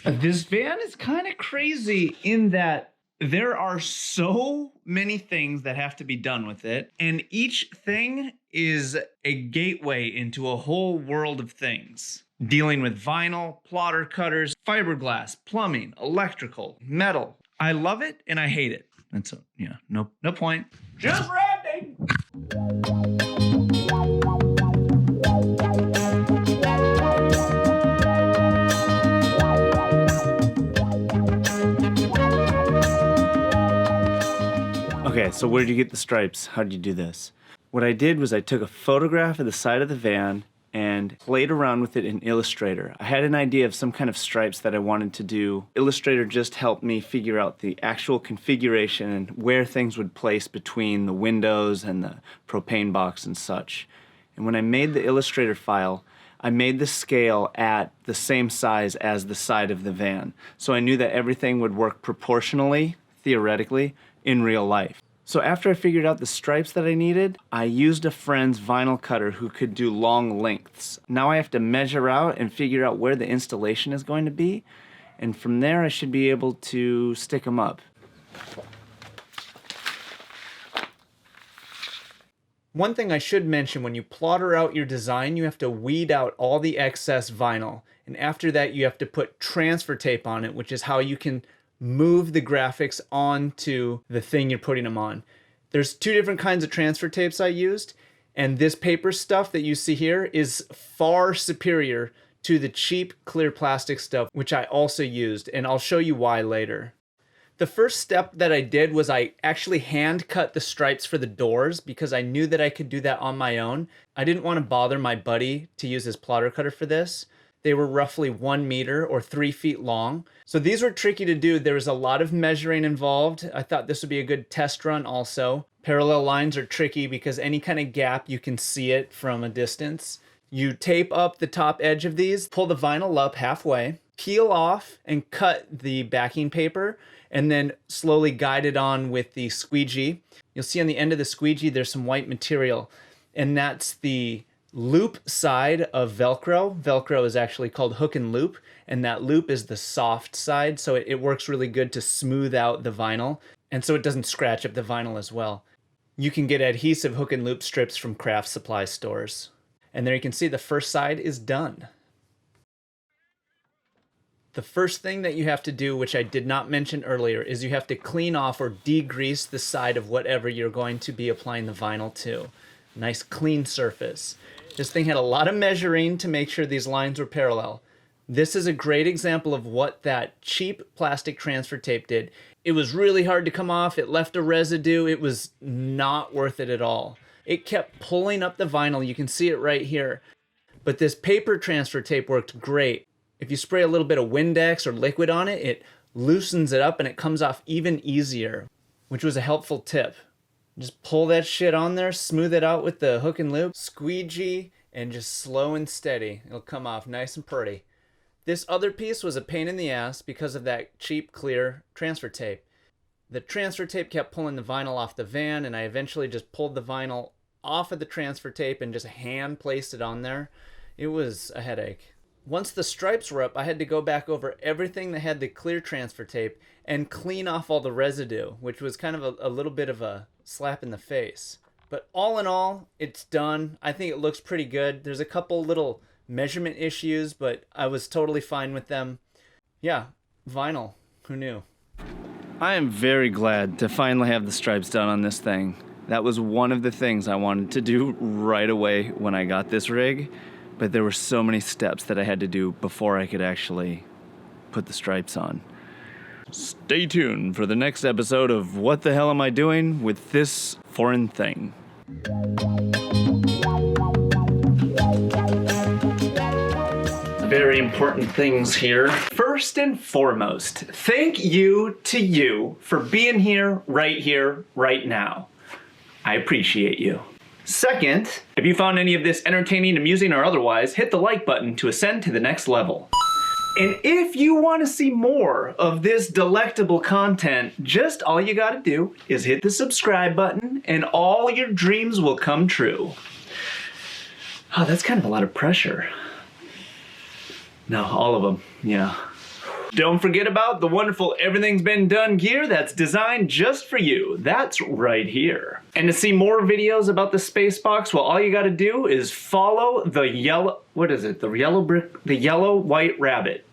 This van is kind of crazy in that there are so many things that have to be done with it, and each thing is a gateway into a whole world of things. Dealing with vinyl, plotter cutters, fiberglass, plumbing, electrical, metal. I love it and I hate it. That's no point. Just ranting. Okay, so where did you get the stripes? How did you do this? What I did was I took a photograph of the side of the van and played around with it in Illustrator. I had an idea of some kind of stripes that I wanted to do. Illustrator just helped me figure out the actual configuration and where things would place between the windows and the propane box and such. And when I made the Illustrator file, I made the scale at the same size as the side of the van. So I knew that everything would work proportionally, theoretically, in real life. So after I figured out the stripes that I needed, I used a friend's vinyl cutter who could do long lengths. Now I have to measure out and figure out where the installation is going to be, and from there I should be able to stick them up. One thing I should mention, when you plotter out your design, you have to weed out all the excess vinyl, and after that you have to put transfer tape on it, which is how you can move the graphics onto the thing you're putting them on. There's two different kinds of transfer tapes I used, and this paper stuff that you see here is far superior to the cheap clear plastic stuff, which I also used, and I'll show you why later. The first step that I did was I actually hand cut the stripes for the doors because I knew that I could do that on my own. I didn't want to bother my buddy to use his plotter cutter for this. They were roughly 1 meter or 3 feet long. So these were tricky to do. There was a lot of measuring involved. I thought this would be a good test run also. Parallel lines are tricky because any kind of gap, you can see it from a distance. You tape up the top edge of these, pull the vinyl up halfway, peel off and cut the backing paper, and then slowly guide it on with the squeegee. You'll see on the end of the squeegee there's some white material, and that's the loop side of Velcro. Velcro is actually called hook and loop, and that loop is the soft side, so it works really good to smooth out the vinyl, and so it doesn't scratch up the vinyl as well. You can get adhesive hook and loop strips from craft supply stores. And there you can see the first side is done. The first thing that you have to do, which I did not mention earlier, is you have to clean off or degrease the side of whatever you're going to be applying the vinyl to. Nice clean surface. This thing had a lot of measuring to make sure these lines were parallel. This is a great example of what that cheap plastic transfer tape did. It was really hard to come off. It left a residue. It was not worth it at all. It kept pulling up the vinyl. You can see it right here. But this paper transfer tape worked great. If you spray a little bit of Windex or liquid on it, it loosens it up and it comes off even easier, which was a helpful tip. Just pull that shit on there, smooth it out with the hook and loop, squeegee, and just slow and steady. It'll come off nice and pretty. This other piece was a pain in the ass because of that cheap clear transfer tape. The transfer tape kept pulling the vinyl off the van, and I eventually just pulled the vinyl off of the transfer tape and just hand placed it on there. It was a headache. Once the stripes were up, I had to go back over everything that had the clear transfer tape and clean off all the residue, which was kind of a little bit of a slap in the face. But all in all, it's done. I think it looks pretty good. There's a couple little measurement issues, but I was totally fine with them. Yeah, vinyl. Who knew? I am very glad to finally have the stripes done on this thing. That was one of the things I wanted to do right away when I got this rig, but there were so many steps that I had to do before I could actually put the stripes on. Stay tuned for the next episode of What the Hell Am I Doing with This Foreign Thing? Very important things here. First and foremost, thank you to you for being here, right now. I appreciate you. Second, if you found any of this entertaining, amusing, or otherwise, hit the like button to ascend to the next level. And if you want to see more of this delectable content, just all you gotta do is hit the subscribe button and all your dreams will come true. Oh, that's kind of a lot of pressure. No, all of them, yeah. Don't forget about the wonderful Everything's Been Done gear that's designed just for you. That's right here. And to see more videos about the Space Box, well, all you gotta do is follow the yellow, what is it? The yellow white rabbit.